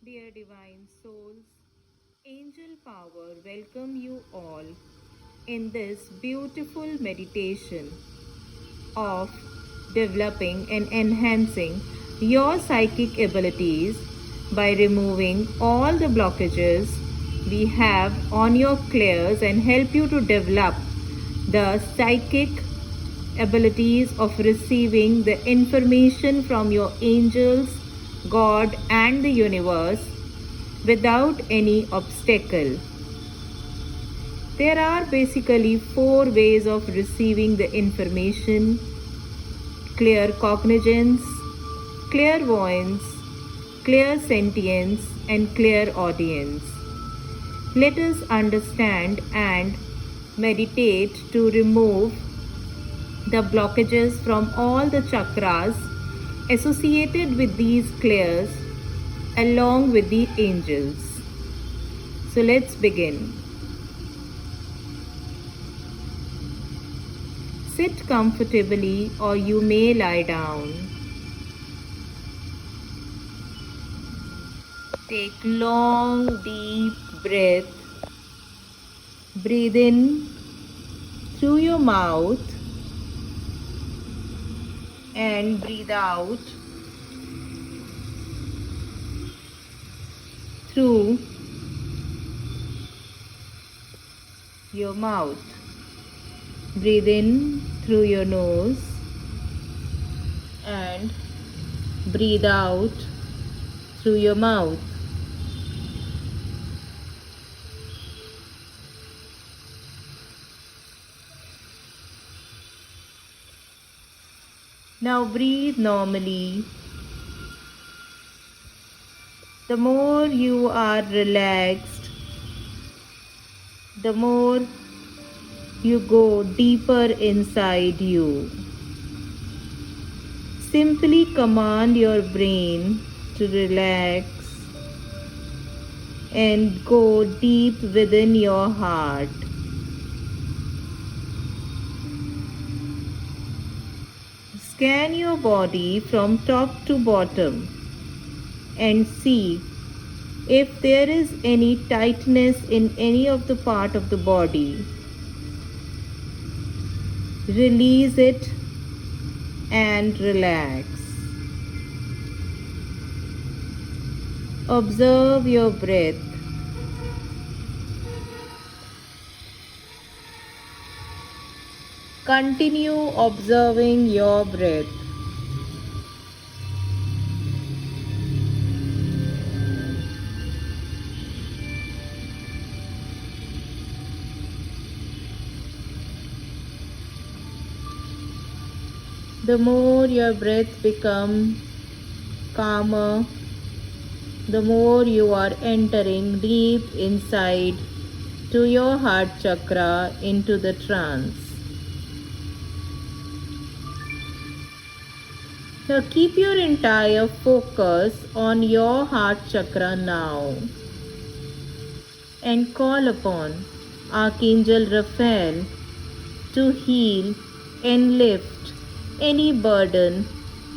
Dear divine souls, angel power welcome you all in this beautiful meditation of developing and enhancing your psychic abilities by removing all the blockages we have on your clairs and help you to develop the psychic abilities of receiving the information from your angels, God, and the universe without any obstacle. There are basically four ways of receiving the information: clear cognizance, clairvoyance, clear sentience, and clear audience. Let us understand and meditate to remove the blockages from all the chakras associated with these clairs along with the angels. So let's begin. Sit comfortably or you may lie down. Take long deep breath. Breathe in through your mouth and breathe out through your mouth. Breathe in through your nose and breathe out through your mouth. Now breathe normally. The more you are relaxed, the more you go deeper inside you. Simply command your brain to relax and go deep within your heart. Scan your body from top to bottom and see if there is any tightness in any of the part of the body. Release it and relax. Observe your breath. Continue observing your breath. The more your breath becomes calmer, the more you are entering deep inside to your heart chakra into the trance. Now keep your entire focus on your heart chakra now and call upon Archangel Raphael to heal and lift any burden,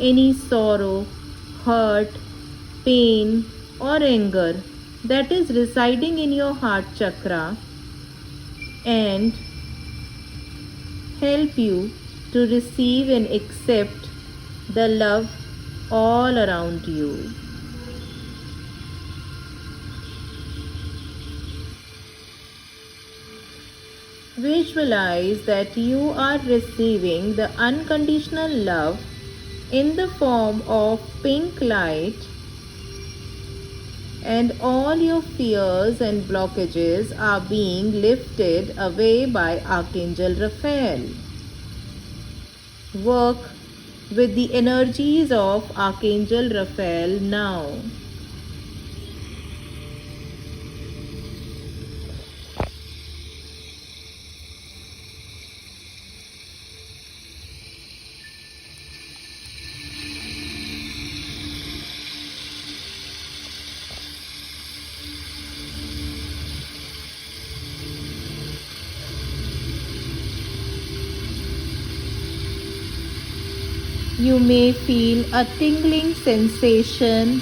any sorrow, hurt, pain, or anger that is residing in your heart chakra and help you to receive and accept the love all around you. Visualize that you are receiving the unconditional love in the form of pink light, and all your fears and blockages are being lifted away by Archangel Raphael. Work with the energies of Archangel Raphael now. You may feel a tingling sensation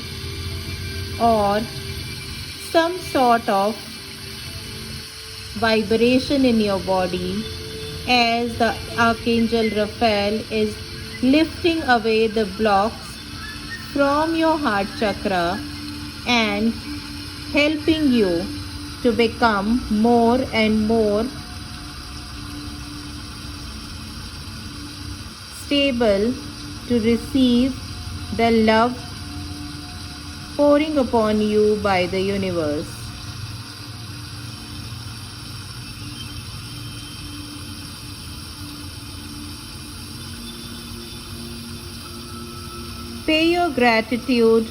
or some sort of vibration in your body as the Archangel Raphael is lifting away the blocks from your heart chakra and helping you to become more and more stable to receive the love pouring upon you by the universe. Pay your gratitude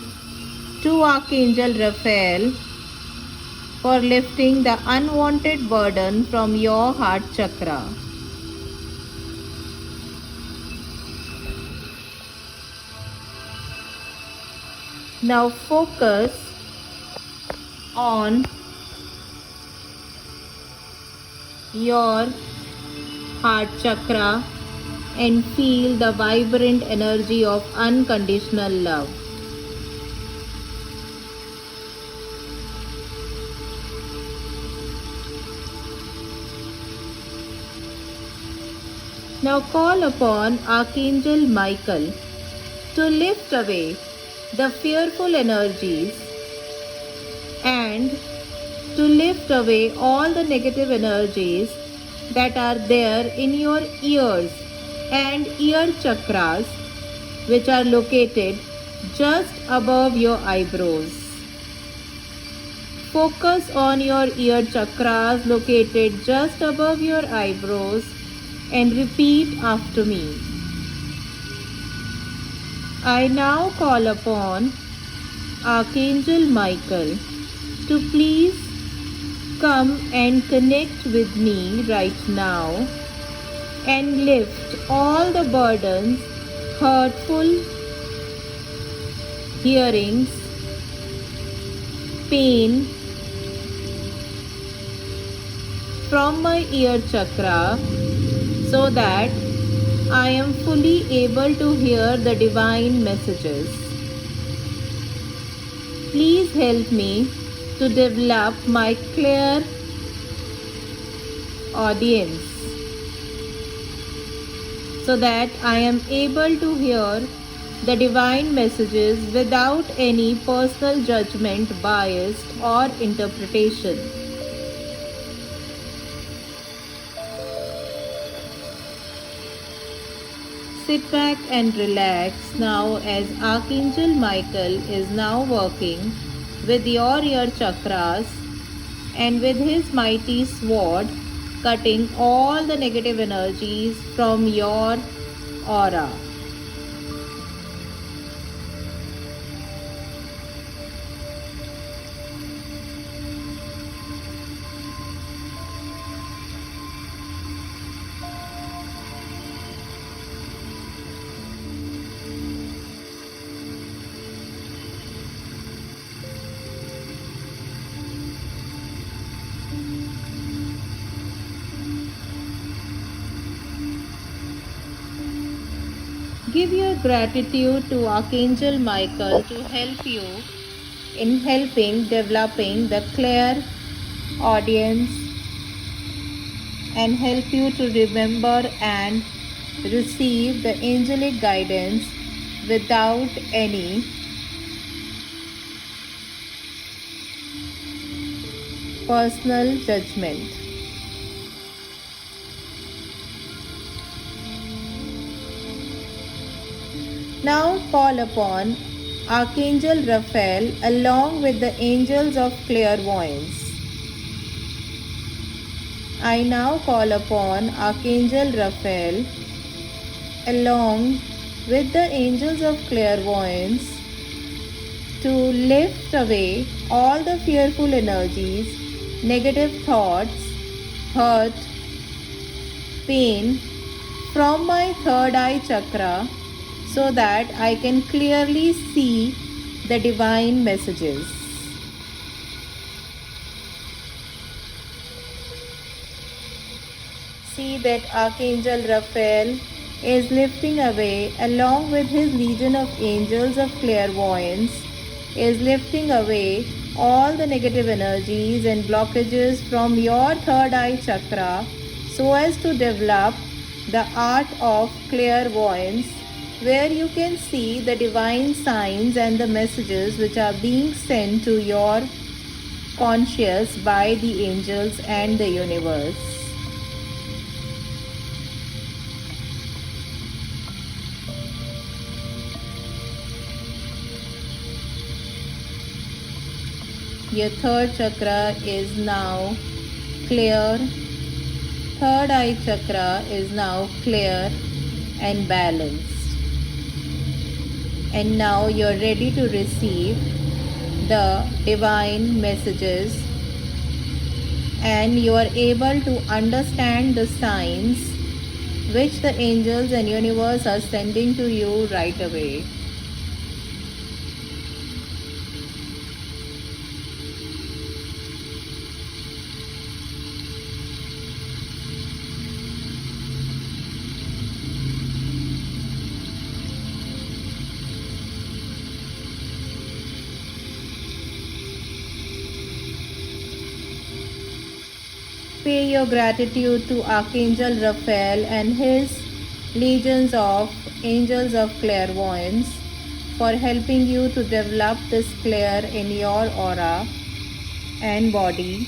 to Archangel Raphael for lifting the unwanted burden from your heart chakra. Now focus on your heart chakra and feel the vibrant energy of unconditional love. Now call upon Archangel Michael to lift away the fearful energies and to lift away all the negative energies that are there in your ears and ear chakras, which are located just above your eyebrows. Focus on your ear chakras located just above your eyebrows and repeat after me. I now call upon Archangel Michael to please come and connect with me right now and lift all the burdens, hurtful hearings, pain from my ear chakra so that I am fully able to hear the divine messages. Please help me to develop my clear audience so that I am able to hear the divine messages without any personal judgment, bias, or interpretation. Sit back and relax now as Archangel Michael is now working with your ear chakras and with his mighty sword cutting all the negative energies from your aura. Give your gratitude to Archangel Michael to help you in helping developing the clear audience and help you to remember and receive the angelic guidance without any personal judgment. Now call upon Archangel Raphael along with the angels of clairvoyance. I now call upon Archangel Raphael along with the angels of clairvoyance to lift away all the fearful energies, negative thoughts, hurt, pain from my third eye chakra so that I can clearly see the divine messages. See that Archangel Raphael is lifting away along with his legion of angels of clairvoyance is lifting away all the negative energies and blockages from your third eye chakra so as to develop the art of clairvoyance, where you can see the divine signs and the messages which are being sent to your conscious by the angels and the universe. Your third chakra is now clear. Third eye chakra is now clear and balanced. And now you're ready to receive the divine messages, and you are able to understand the signs which the angels and universe are sending to you right away. Pay your gratitude to Archangel Raphael and his legions of angels of clairvoyance for helping you to develop this clair in your aura and body.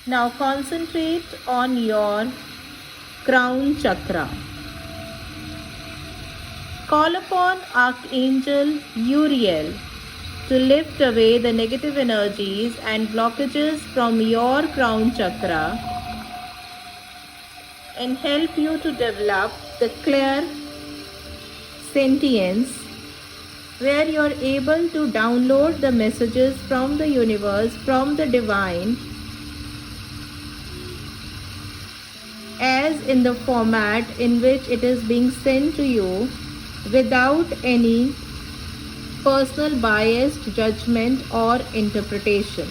Now concentrate on your crown chakra. Call upon Archangel Uriel to lift away the negative energies and blockages from your crown chakra and help you to develop the clear sentience, where you are able to download the messages from the universe, from the divine, as in the format in which it is being sent to you, without any personal biased judgment or interpretation.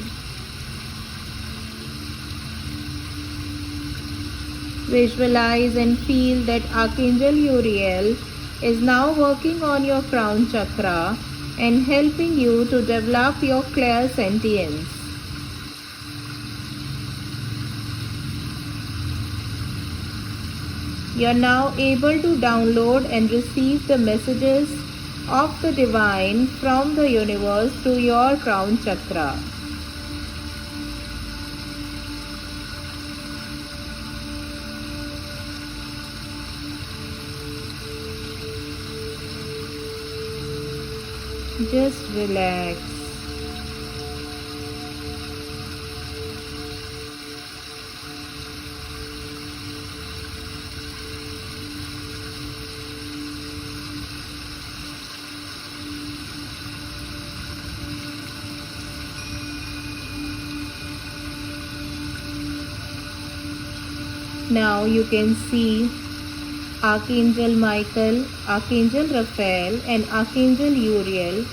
Visualize and feel that Archangel Uriel is now working on your crown chakra and helping you to develop your clairsentience. You are now able to download and receive the messages of the divine from the universe to your crown chakra. Just relax. Now you can see Archangel Michael, Archangel Raphael and Archangel Uriel,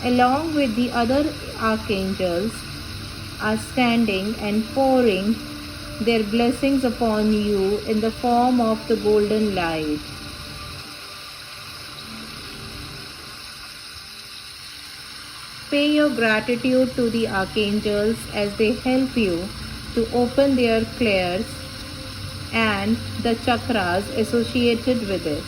along with the other archangels, are standing and pouring their blessings upon you in the form of the golden light. Pay your gratitude to the archangels as they help you to open their clairs and the chakras associated with it.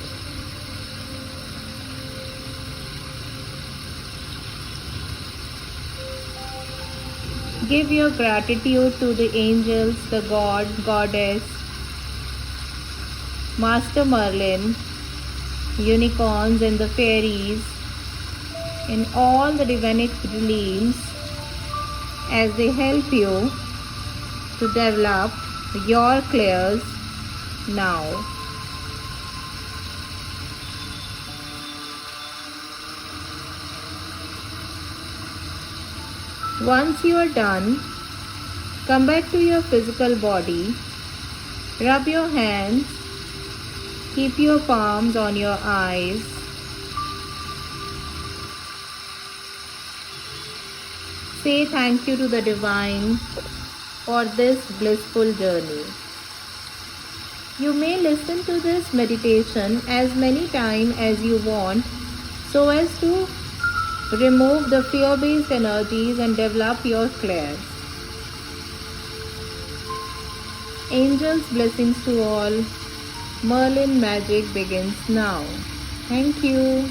Give your gratitude to the angels, the god, goddess, Master Merlin, unicorns and the fairies, and all the divinic beings as they help you to develop your clairs now. Once you are done, come back to your physical body, rub your hands, keep your palms on your eyes, say thank you to the divine for this blissful journey. You may listen to this meditation as many times as you want so as to remove the fear-based energies and develop your clairs. Angels' blessings to all. Merlin magic begins now. Thank you.